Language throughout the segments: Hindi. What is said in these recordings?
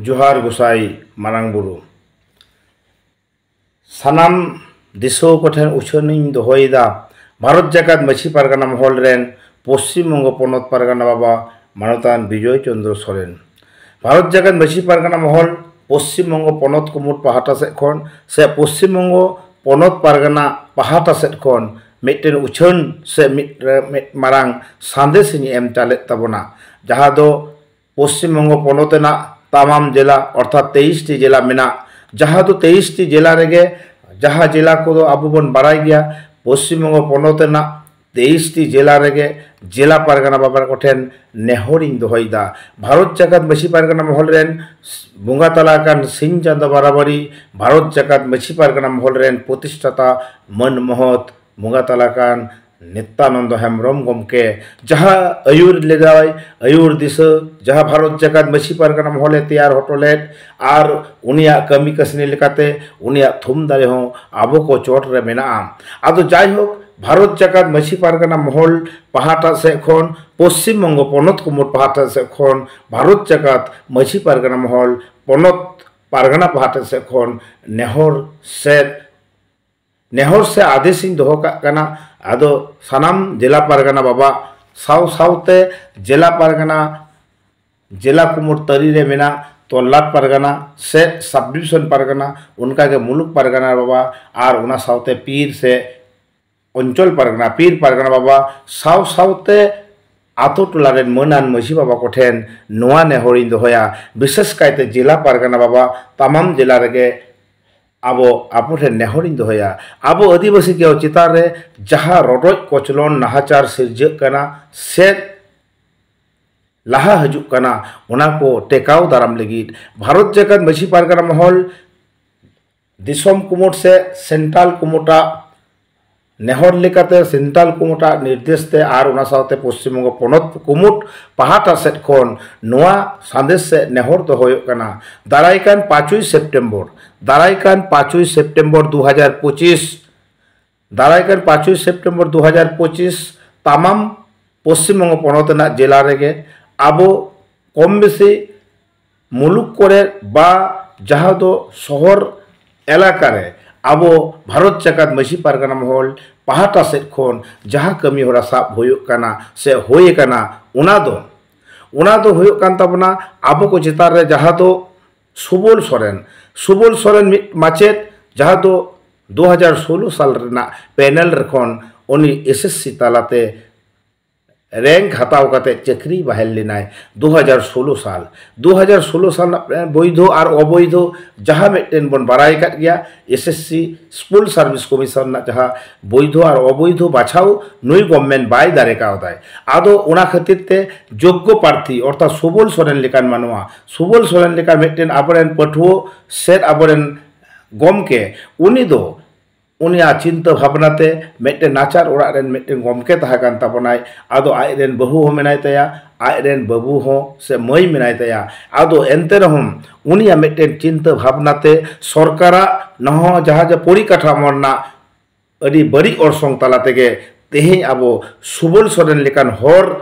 जोहार गोसाई मारांग बुरु सानाम दिसो कोठेन उछनिं दोहयदा भारत जाकात मछी पारगाना महल रेन पश्चिम बंग पनत पारगाना बाबा मानतान विजय चंद्र सोरेन भारत जाकात मछी पारगाना महल पश्चिम बंग पनत कुमुट पाहाटा सेद खन से पश्चिम बंग पनत पारगाना पाहाटा सेद खन मिटेन उछन से मारांग सांदेशनि एम चालेद ताबोना जहाँ दो पश्चिम बंग पनतना तमाम जिला अर्थात 23 टी जिला मेना जहाँ दो 23 टी जिला रेगे जहाँ जिला को दो अब बन बाराय गया पश्चिम बंग पनतना 23 टी जिला रेगे जिला पारगाना बाबा कोठेन नेहरिंग दोहयदा भारत जाकात मछी पारगाना महल रेन बुंगा तलाकान सिंह चंद बराबरी भारत जाकात मछी पारगाना महल रेन प्रतिष्ठाता मन महत बुंगा तलाकान नित्यानंद हेम्ब्रम गमके जहाँ आयुर लेदाय आयुर दिस जहाँ भारत जाकात मछी पारगाना महले तैयार हटलेट और उनिया कमी कसनी लेकाते उनिया थुम दारे हो आबो को चोट रे मेना आदो जाय होक भारत जाकात मछी पारगाना महल पाहाटा से खन पश्चिम बंग पनत कुमुट पाहाटा से खन भारत जाकात मछी पारगाना महल पनत पारगाना पाहाटा से खन नेहर से आदेशिंग दोहो काना आदो सानाम जिला पारगाना बाबा साव सावते जिला पारगाना जिला कुमुट तरी रे मेना तोल्लाट पारगाना से सब डिविजन पारगाना उनका के मुलुक पारगाना बाबा और उना सावते पीर से अंचल पारगाना पीर पारगाना बाबा साव सावते आतो टोलारेन मोनान मछी बाबा कोठेन नोआ नेहरिंग दोहया विशेष कायते जिला पारगाना बाबा तमाम जिला रेगे आबो आपुठे नेहरिंग दोहया आबो आदिवासी के चितार रे जहाँ रडोज कोचलन नाहाचार सिरजक कना से लाहा हजुक कना उना को टेकाव दाराम लगित भारत जाकात मछी पारगाना महल दिसोम कुमुट से सेंट्रल कुमुटा नेहर लेकाते सेंट्रल कुमुटा निर्देश ते आर उना साथे पश्चिम बंग पनत कुमुट पाहाटा सेद खन नोआ संदेश से नेहर दो होयो कना दारायकान 5 सेप्टेम्बर दारायकान 5 सेप्टेम्बर 2025 दारायकान 5 सेप्टेम्बर 2025 तमाम पश्चिम बंग पनतना जिला रेगे आबो कम बेसी मुलुक करे बा जहाँ दो शहर एलाका रे आबो भारत जाकात मछी पारगाना महल पाहाटा सेद खन जहाँ कमी होरा साब होयुक काना से होये काना उना दो होयुक कान ताबना आबो को चितार रे जहाँ दो सुबोल सोरेन माचेद जहाँ दो 2016 साल रेना पैनल रेखन उनी एसएससी तालाते रैंक हताव काते चक्री बहाल लेनाय 2016 साल वैध और अवैध जहाँ मिट्टेन बन बाराय काट गया एसएससी स्कूल सर्विस कमिशन ना जहाँ वैध और अवैध बाछाव नुई गवर्नमेंट बाय दारे कावदाय आदो उना खातिर ते योग्य प्रार्थी अर्थात सुबोल सोरेन लेकान मानुआ सुबोल सोरेन लेका मिट्टेन आबरेन पठुओ सेट आबरेन गमके उनी दो उनिया चिंता भावनाते मेटे नाचार ओरा रेन मेटे गमके तहाकान ताबनाय आदो आयरेन बहु हो मेनाय तया आयरेन बाबू हो से मई मेनाय तया आदो एंते रहम उनिया मेटे चिंता भावनाते सरकारा नहो जहाँ परिकाठामोना अडी बड़ी अरसंग तालातेगे तेहें आबो सुबोल सोरेन लेकान हर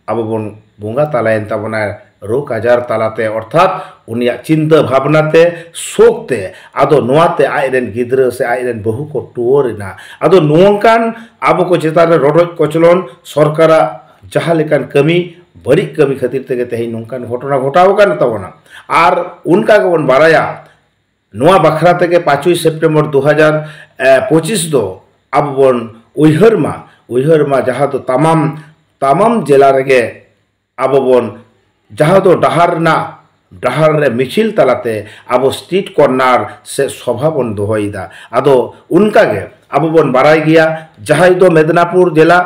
आबो बन बुंगा तालायन ताबनाय रोग आजार तालाते अर्थात उनिया चिंता भावनाते शोकते आदो नोआते आयरेन गिद्र से आयरेन बहु को टुवरिना आदो नोंकान आबो को चितार रडोज कोचलन सरकारा जहाँ लेकान कमी बड़ी कमी खातिर तेगे तेही नोंकान घटना घटाव कान ताबना आर उनका गबन बाराया नोआ बखरा तेगे 5 सेप्टेम्बर 2025 दो अब बन उइहरमा जहाँ तो तमाम जिला रेगे अब बन जहाँ दो डहार रे मिचिल तलाते अब स्ट्रीट कॉर्नर से सभा बन दोहयदा आदो उनका गे अब बन बाराय गया जहाँ दो मेदिनीपुर जिला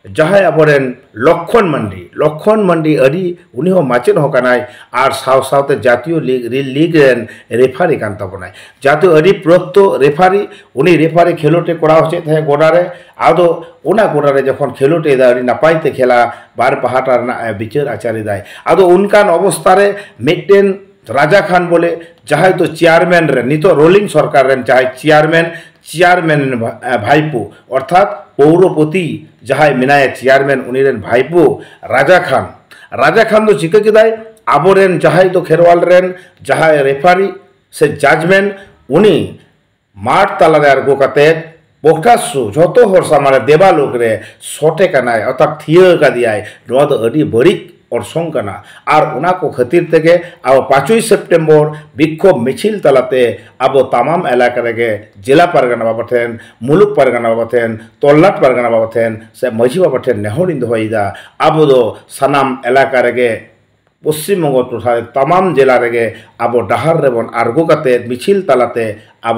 जहाँ आबरेन लक्षण मंडी अड़ी उनी हो माचेन हो कानाय आर साव सावते जातीय लीग रेन रेफारी कान ताबनाय जातीय अड़ी प्रक्त रेफारी उनी रेफारी खेलोटे कोड़ा होचे थे गोडारे आदो उना गोडारे जखन खेलोटे दा अड़ी नापायते खेला बार पहाटा रना विचार आचारी दाय आदो उनकान अवस्था रे मिटेन राजा खान बोले जहाँ तो चेयरमैन रे नितो रोलिंग सरकार रेन चाहे चेयरमैन भाईपो अर्थात पौरपति जहाँ मेनाय चेयरमैन उनी रेन भाईपो राजा खान दो चिका केदाय आबोरेन जहाई दो खेरवाल रेन जहाई रेफारी से जजमेंट उनी माठ तालारे आरगो काते पोक्टासु जोतो हर सामारे देवालोक रे सोटे कनाय अर्थात थिया का दियाय नोआ दो अडी बड़ी orson kana ar una ko khatir tege abo 5 September बिक्षोभ मिছিল तालाते abo tamam elaka rege jila pargana babaten muluk pargana babaten tollat pargana babaten se maji babaten nehorin doida abo do sanam elaka rege Paschim Banga टोठा तमाम जिला रेगे अब डाहार रेबन आरगो काते मिছিল तालाते अब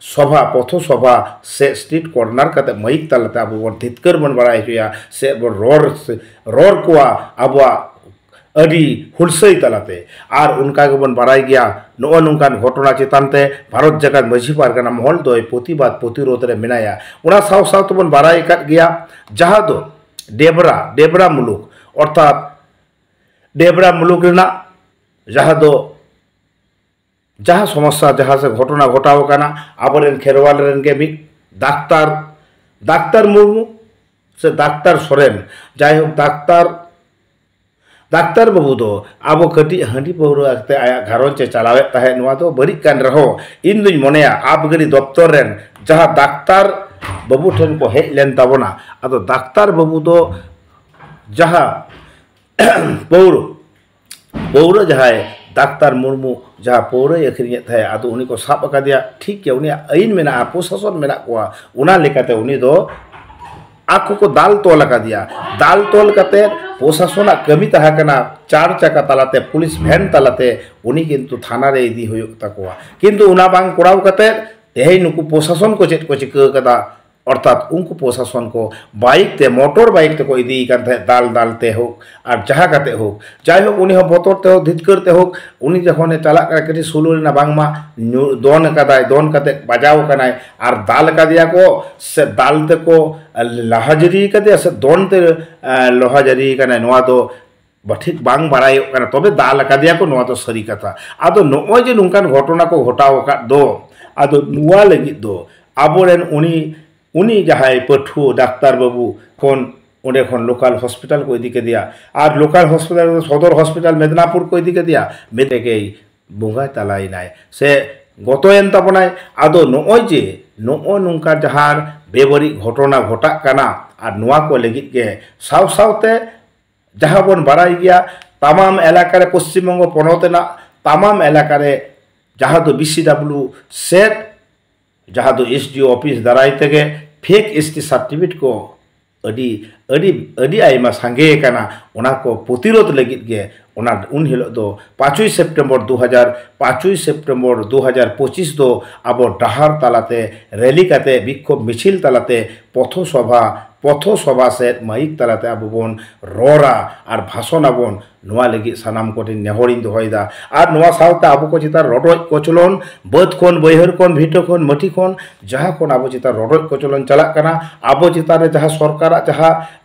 सभा पथ सभा से स्ट्रीट कॉर्नर काते मईक तालाते अब बन धितकर बन बड़ा है से रोर कोआ अब अडी हुलसई तालाते आर उनका बन बड़ाई गया नो नुकान घटना चितानते भारत जगत मझी पारगाना महल दो प्रतिबाद प्रतिरोध रे मिनाया उना साव साव तो बन बड़ाई काट गया जहाँ दो डेबरा मुलुक अर्थात डेबरा मुलुक रेना जहाँ दो जहाँ समस्या जहाँ से घटना घटाव काना आबरेन खेरवाल रेन के भी डाक्तार मुर्मू से डाक्तार सोरेन जाय हो डाक्तार बाबू दो आबो कटी हांडी पौरो आते आया घरों चे चलावे ताहे नुआ दो बड़ी कान रहो इन दुई मोनेया आप गरी दफ्तर रेन जहाँ डाक्तार बाबू ठेन को हेज लेन ताबोना अतो डाक्तार बाबू दो जहाँ पौर जहाँ डाक्तार मुर्मू जहाँ पौर अखरीय थे आदो उनी को साब का दिया ठीक है उन्हें आईन में ना प्रशासन में ना कोआ उना लेकाते उन्हें दो आँखों को दाल तोल का दिया दाल तोल करते प्रशासन कमी तहकना 4 चक्का तालाते पुलिस भैन तालाते उन्हीं किंतु थाना रे इदी हुई तकोआ किंतु उना बांग कोड़ाव करते यही नुकु प्रशासन को चेक को चिक कदा अर्थात उनको प्रशासन को बाइक ते मोटर बाइक ते को इदी करते दाल दालते हो और जहाँ करते हो जाय हो उन्हीं बोतरते हो धितकरते हो उन्हीं जखने चला कटी सुलुना बांगमा दोन कदाय दोन कते बजाव कनाय और दाल का दिया को से दालते को लहाजरी का दिया से दोन ते लोहाजरी कनाय नोआ दो ठीक बांग बड़ाई कना तबे दाल का दिया को नोआ तो सरी कथा आदो नोय जे नुकान घटना को घटाव का दो आदो नुआ लगी दो आबोरेन उनी जहाँ पठुओ डाक्तार बाबू खन उन्हें खन लोकल हॉस्पिटल को इदी के दिया और लोकल हॉस्पिटल सदर हॉस्पिटल मेदिनीपुर को इदी के दिया मेदे के बोंगा तलाई नाय से गतोयन तबनाय आदो नोय जे नो नुका जहाँ बेबरी घटना घटा काना और नुआ को लगित के साव सावते जहाँ बन बड़ाई गया तमाम एलाका रे पश्चिम बंग पनतना तमाम एलाका रे जहाँ तो BCW सेट जहाँ तो SDO ऑफिस दाराई तेगे फेक ST सर्टिफिकेट को अडी आइमा सांगे काना उना को प्रतिरोध लगित गे उना उन हिलो दो 5 सेप्टेम्बर 2025 दो अब डाहार तालाते रैली काते बिक्षोभ मिছিল तालाते पथ सभा से माइक तालाते अब बन रोरा और भाषण आबन नुआ लगी सानाम कोटिन नेहरिन दोहयदा और नुआ सावते अब को चिता रडोज कोचलन बद खन बैहर खन भिटो खन मठी खन जहाँ खन अब चिता रडोज कोचलन चला कना अब चिता रे जहाँ सरकार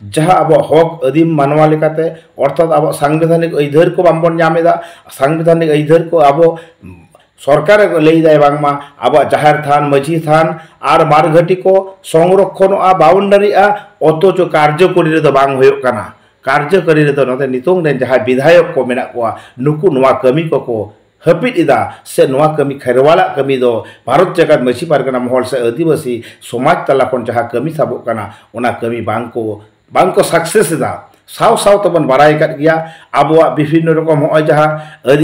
जहाँ अब हक आदिम मानवा लेकाते अर्थात अब सांविधानिक अइधर को बामबन नामेदा सांविधानिक अइधर को अब सरकार लैदाय बांगमा अब जाहिर थान मझी थान और मारघटी को संरक्षण बाउंडारी अथच कार्यकरी रे बांग होयो काना कार्यकरी रे नते नितोंग रे जहाँ विधायक को मेना को नुकु नुआ कमी को हपिद इदा से नुआ कमी खेरवाला कमी दो भारत जगत मछी पारगना महल से आदिवासी समाज तला खन जहाँ कमी साबो काना उना कमी बांग को सक्सेस इदा साव साव तबन बड़ाई कर गया अब विभिन्न रकम हो जहाँ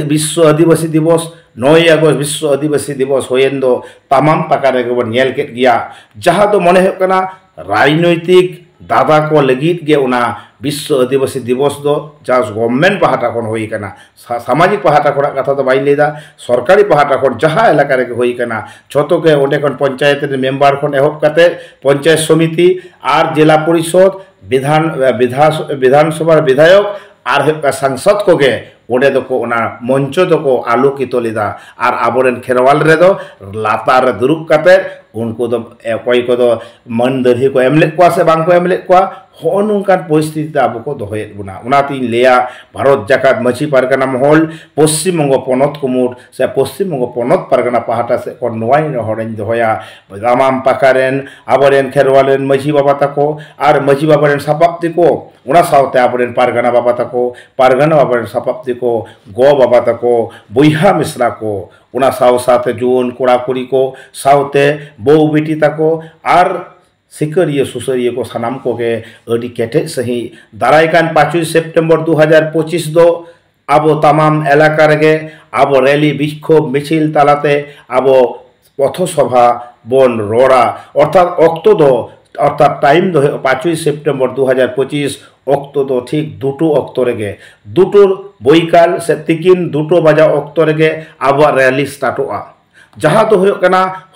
विश्व आदिवासी दिवस 9 अगस्त विश्व आदिवासी दिवस होयन दो तमाम प्रकार के बन नेल के गया जहाँ तो मने हो कना राजनैतिक दादा को लगित गे उना विश्व आदिवासी दिवस दो जहाँ गवर्नमेंट पहाटा खन होई कना सामाजिक पहाटा खन कथा तो बाई लेदा सरकारी पहाटा खन जहाँ एलाका रे होई कना छोटो के ओडे खन पंचायत मेम्बर खन एहब काते पंचायत समिति और जिला परिषद विधानसभा विधायक और सांसद को गे ओडे दको ओना मंच दको आलोकित लेदा और आबोरेन खेरवाल रे दो लातार दुरुब काते उनको दो कोई को दो मन दरही को एमलेट को से बांग को एमलेट को ᱦᱚᱸ ᱱᱚᱝᱠᱟᱱ ᱯᱚᱨᱤᱥᱛᱷᱤᱛᱤ ᱟᱵᱚ ᱠᱚ ᱫᱚᱦᱚᱭᱮᱫ ᱵᱚᱱᱟ ᱚᱱᱟᱛᱤᱧ ᱞᱟᱹᱭᱟ ᱵᱷᱟᱨᱚᱛ ᱡᱟᱠᱟᱛ ᱢᱟᱹᱡᱷᱤ ᱯᱟᱨᱜᱟᱱᱟ ᱢᱚᱦᱚᱞ ᱯᱚᱥᱪᱤᱢ ᱵᱚᱝᱜᱚ ᱯᱚᱱᱚᱛ ᱠᱩᱢᱩᱴ ᱥᱮ ᱯᱚᱥᱪᱤᱢ ᱵᱚᱝᱜᱚ ᱯᱚᱱᱚᱛ ᱯᱟᱨᱜᱟᱱᱟ ᱯᱟᱦᱴᱟ ᱥᱮᱫ ᱠᱷᱚᱱ ᱱᱚᱣᱟᱧ ᱱᱮᱦᱚᱨᱤᱧ ᱫᱚᱦᱚᱭᱟ ᱫᱟᱢᱟᱢ ᱯᱟᱠᱟ ᱨᱮᱱ ᱟᱵᱚᱨᱮᱱ ᱠᱷᱮᱨᱣᱟᱞ ᱨᱮᱱ ᱢᱟᱹᱡᱷᱤ ᱵᱟᱵᱟ ᱛᱟᱠᱚ ᱟᱨ ᱢᱟᱹᱡᱷᱤ ᱵᱟᱵᱟ ᱨᱮᱱ ᱥᱟᱯᱟᱵ ᱛᱮᱠᱚ ᱚᱱᱟ ᱥᱟᱶᱛᱮ ᱟᱵᱚᱨᱮᱱ ᱯᱟᱨᱜᱟᱱᱟ ᱵᱟᱵᱟ ᱛᱟᱠᱚ ᱯᱟᱨᱜᱟᱱᱟ ᱵᱟᱵᱟ ᱨᱮᱱ ᱥᱟᱯᱟᱵ ᱛᱮᱠᱚ ᱜᱚ ᱵᱟᱵᱟ ᱛᱟᱠᱚ ᱵᱚᱭᱦᱟ ᱢᱤᱥᱨᱟ ᱠᱚ ᱚᱱᱟ ᱥᱟᱶᱛᱮ ᱡᱩᱣᱟᱹᱱ ᱠᱚᱲᱟ ᱠᱩᱲᱤ ᱠᱚ ᱥᱟᱶᱛᱮ ᱵᱟᱹᱦᱩ ᱵᱤᱴᱤ ᱛᱟᱠᱚ ᱟᱨ ᱥᱤᱠᱟᱹᱨᱤᱭᱟᱹ ᱥᱩᱥᱟᱹᱨᱤᱭᱟᱹ ᱠᱚ ᱥᱟᱱᱟम ᱠᱚᱜᱮ ᱟᱹᱰᱤ ᱠᱮᱴᱮᱡ ᱥᱟᱺᱦᱤᱡ ᱫᱟᱨᱟᱭᱠᱟᱱ 5ই সেপ্টেম্বর 2025 ᱫᱚ ᱟᱵᱚ ᱛᱟᱢᱟᱢ ᱮᱞᱟᱠᱟ ᱨᱮᱜᱮ ᱟᱵᱚ ᱨᱮᱞᱤ ᱵᱤক্ষোভ মিছিল তালাতে আবো পথসভা বন রড়া অর্থাৎ টাইম দো 5ই সেপ্টেম্বর 2025 অক্ত দো ঠিক দুটো অক্ত রেগে দুটোর বৈকাল সে তিকিন দুটো বাজা অক্ত রেগে আবো র্যালি স্টার্টᱚᱜᱼᱟ जहाँ तो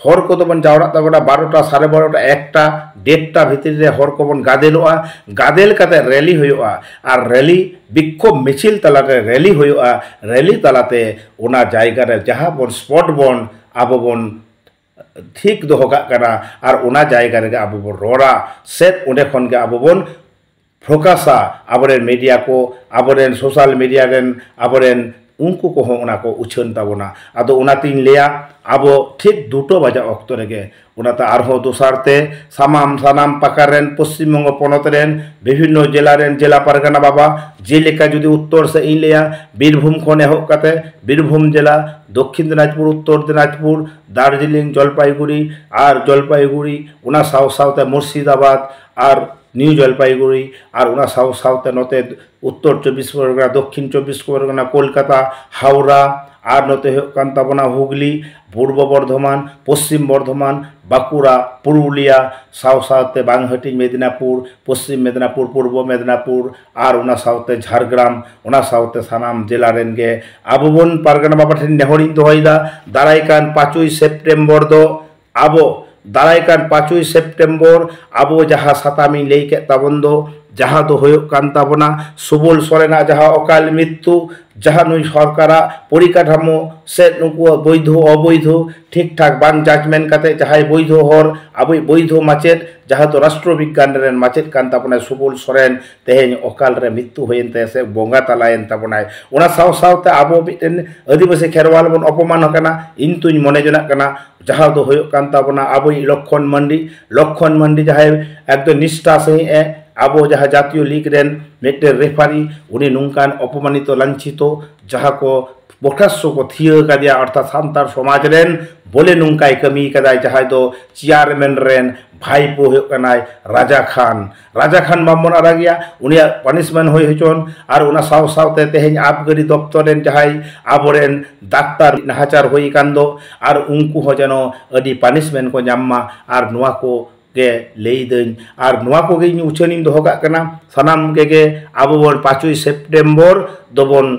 हर को बन जावड़ा तबना 12टा 12:30 1टा 1:30 भितर रे हर को बन गादेलोआ गादेल काते रैली होयोआ और रैली विक्षोभ मिছিল तलाते रैली होयोआ रैली तलाते ओना जायगा रे जहाँ बन स्पॉट बन आबो बन ठीक दोहो काग कना और ओना जायगा रे आबो बन रोड़ा सेट ओंडे खन गे आबो बन फोकासा आबोरेन मीडिया को आबोरेन सोशल मीडिया रेन आबोरेन उनको को को उछन ताबोना आदो उनातीन लिया आबो ठीक दुटो बजा अक्तो रेगे उनाते आरहो दोसारते सानाम पाकारेन पश्चिम बंग पनत रेन विभिन्न जिला रेन जिला पारगाना बाबा जेलेका जुदी उत्तर से इन लिया बीरभूम खन एहब काते बीरभूम जिला दक्षिण दिनाजपुर उत्तर दिनाजपुर दार्जिलिंग जलपाईगुड़ी और जलपाईगुड़ी उना सावते मुर्शिदाबाद और न्यू जलपाईगुड़ी और उना सावते नोते उत्तर 24 परगना दक्षिण 24 परगना कोलकाता हावड़ा और नोते ताबना हुगली पूर्व बर्धमान पश्चिम बर्धमान बाकुड़ा पुरुलिया सावते बांगहाटी मेदिनीपुर पश्चिम मेदिनीपुर पूर्व मेदिनीपुर और उना सावते झारग्राम उना सावते सानाम जिला रेन गे आबो बन पारगाना बाबा ठेन नेहरिन दोहयदा दारायकान 5ই সেপ্টেম্বর दो आबो दारायकान 5ই সেপ্টেম্বর आबो जहाँ सातामी लई के ताबन दो जहाँ दो होयोग कान ताबना सुबल सोरेना जहाँ अकाल मृत्यु जहाँ नुई सरकारा परिकाठामो से नुकु बैध अबैध ठीक ठाक बांग जाजमेंट काते जहाँ बैध हर आबै बैध माचेद जहाँ तो राष्ट्रविज्ञान रेन माचेद कान ताबना सुबल सोरेन तेहेन अकाल रे मृत्यु होयेनते से बोंगा तालायेन ताबनाय ओना सावते आबो मिटेन आदिवासी खेरवाल बन अपमान हकाना इन तुई मने जनाक काना जहाँ दो होयोग कान ताबना आबै लक्षण मंडी जहाँ एकदम निष्ठा सही आबो जहाँ जातीय लीग रेन मिट्टे रेफारी उनी नुंकान अपमानित लांछित जहाँ को प्रकाश्य को थिया कादिया अर्थात सान्तार समाज रेन बोले नुंकाय कमी कदाय जहाँ दो चेयरमैन रेन भाईपो होकनाय राजा खान मामन आरागिया उनिया पनिशमेंट होय हचोन और उना सावते तेहेन आबगारी दफ्तर रेन जहाँ आबोरेन डाक्तार नाहाचार होय कांदो और उनको हो जनो अडी पनिशमेंट को नामा और नुआ को के लेदन और नुआ को गे उछानी दोहो काग कना सानाम के आबो बन 5ই সেপ্টেম্বর दोबन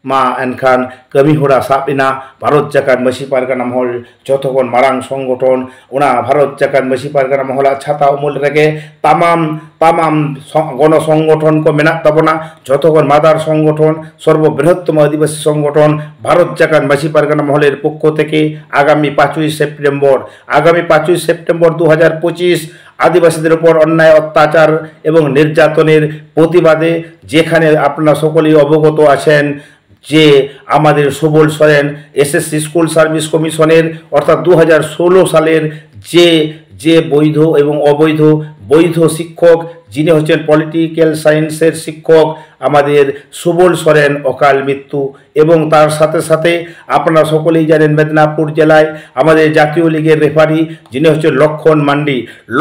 मा एनखान कमी होड़ा साबिना भारत जाकात मसी पारगाना महल जतखन मारांग संगठन उना भारत जाकात मसी पारगाना महला छाता उमुल रेगे तमाम गण संगठन को मेना ताबना जतखन मादार संगठन सर्वबृहत्तम आदिवासी संगठन भारत जाकात मसी पारगाना महलेर पक्ष थेके आगामी 5ই সেপ্টেম্বর 2025 आदिवासीদের উপর अन्याय अत्याचार एवं निर्यातनेर प्रतिबादे जेखाने आपनारा सकलेई अवगत आछेन जे आमादेर Subal Soren SSC school service कमिशनेर अर्थात 2016 सालेर जे बैध एवं अवैध बैध शिक्षक जिनि हच्छेन पलिटिकल साइंसेर शिक्षक आमादेर सुबल सोरेन अकाल मृत्यु एवं तार साथे साथे आपनारा सकलेई जानेन मेदिनीपुर जिलाय आमादेर जातीय लीगेर रेफारी जिनि हच्छेन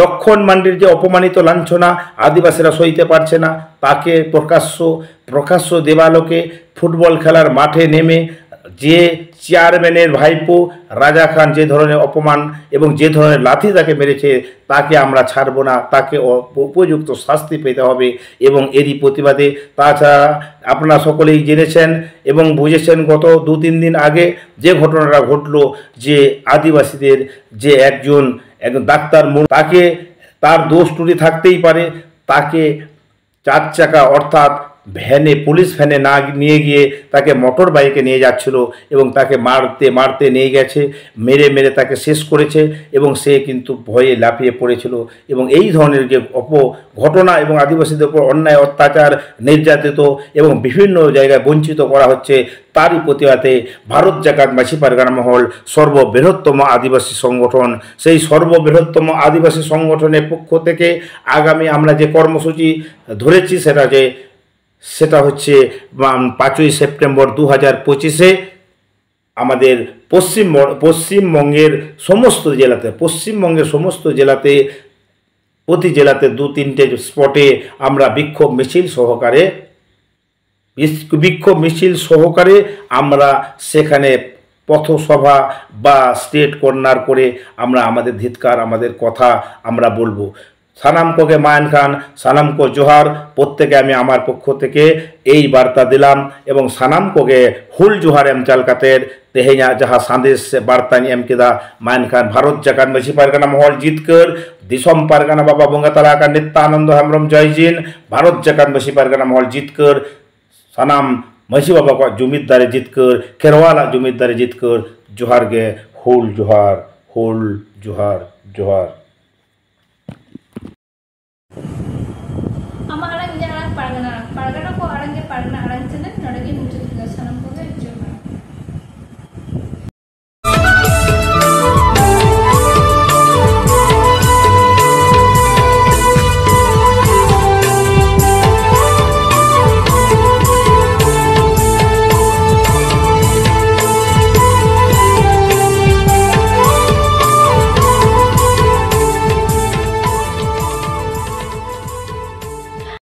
लक्षण मांडिर जे अपमानित लांछना आदिवासीरा सইতে পারছে না ताके प्रकाश्य देवालोके फुटबल खेलार माठे नेमे जे चेयरमैनेर भाईपो राजा खान जे धरनेर अपमान एवं जे धरनेर लाथि ताके मेरेছে ताके आमरा छाड़बो ना ताके उपयुक्त शास्ति पेते होबे एवं एरी प्रतिबादे ताछाड़ा आपनारा सकलेई जेनेছেন एवं बुझेছেন गत 2-3 दिन आगे जे घटनाटा घटलो जे आदिवासीदेर जे एकजन डाक्तार ताके तार दोष त्रुटि थाकतेई पारे ताके 4 चाका अर्थात ভ্যানে পুলিশ ভ্যানে না নিয়ে গিয়ে তাকে মোটর বাইকে নিয়ে যাচ্ছিল এবং তাকে মারতে মারতে নিয়ে গেছে, মেরে মেরে তাকে শেষ করেছে এবং সে কিন্তু ভয়ে লাফিয়ে পড়েছিল। এবং এই ধরনের যে ঘটনা এবং আদিবাসীদের উপর অন্যায় অত্যাচার, নির্যাতিত এবং বিভিন্ন জায়গায় বঞ্চিত করা হচ্ছে, তারই প্রতিবাদে ভারত জাকাত মাঝি পারগানা মহল সর্ববৃহত্তম আদিবাসী সংগঠন, সেই সর্ববৃহত্তম আদিবাসী সংগঠনের পক্ষ থেকে আগামী আমরা যে কর্মসূচি ধরেছি সেটা হচ্ছে 5ই সেপ্টেম্বর 2025 আমাদের পশ্চিমবঙ্গের সমস্ত জেলাতে প্রতি জেলাতে 2-3টে স্পটে আমরা বিক্ষোভ মিছিল সহকারে আমরা সেখানে পথসভা বা স্টেট কর্নার করে আমরা আমাদের ধিৎকার, আমাদের কথা আমরা বলবো। সানামকোকে মায়ান খান, সানামকো জোহার, প্রত্যেকে আমি আমার পক্ষ থেকে এই বার্তা দিলাম এবং সানামকোকে হুল জোহার এম চালকাতের তেহেña যাহা সান্দেশ বার্তানি এম কেদা মায়ান খান ভারত জাকাত মাঝি পারগানা মহল জিতकर दिसोम पारगाना बाबा बंगा तला का नित्यानंद हेम्ब्रम जयजीन भारत जाकात माझी पारगाना महल जीतकर सानाम माझी बाबा को जुमिदारी जीतकर खेरवाला जुमिदारी जीतकर जोहार गे हुल जोहार जोहार पारगाना को आड़ंगे पारगाना आड़ंग चंदन नड़गे मुझे सनम को